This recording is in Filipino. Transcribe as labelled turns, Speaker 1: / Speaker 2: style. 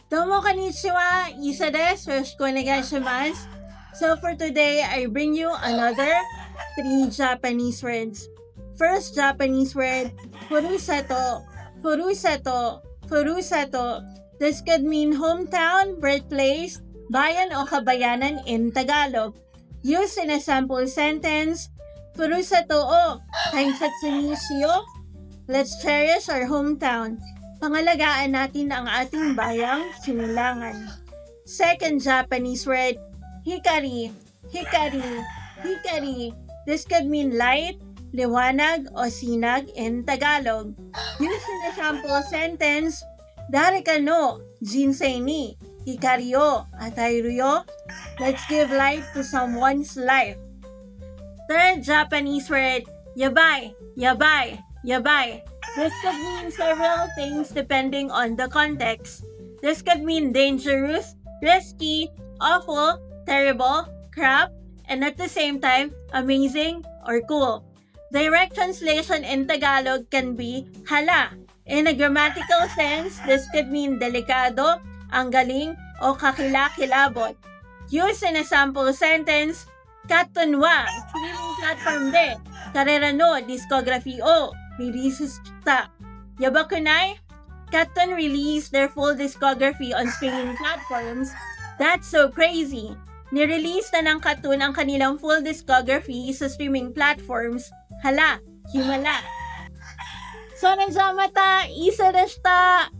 Speaker 1: Domo konnichiwa, Isa desu, yoroshiku onegaishimasu. So for today, I bring you another 3 Japanese words. First Japanese word, furusato, furusato, furusato. This could mean hometown, birthplace, bayan o kabayanan in Tagalog. Used in a sample sentence, furusato o taisatsu ni shiyo. Let's cherish our hometown. Pangalagaan natin ang ating bayang sinilangan. Second Japanese word, hikari, hikari, hikari. This could mean light, liwanag, o sinag in Tagalog. Used in a sample sentence, Dareka no jinsei ni hikari o atairu yo. Let's give light to someone's life. Third Japanese word, yabai, yabai, yabai. This could mean several things depending on the context. This could mean dangerous, risky, awful, terrible, crap, and at the same time, amazing or cool. Direct translation in Tagalog can be hala. In a grammatical sense, this could mean delikado, ang galing, o kakilakilabot. Used in a sample sentence, katunwa, streaming platform de, karera no discography o, releases ta. Yabakunai, Katon released their full discography on streaming platforms. That's so crazy. Nirelease na ng Katun ang kanilang full discography sa streaming platforms. Hala, himala. So, nandiyan mata, isa deshita.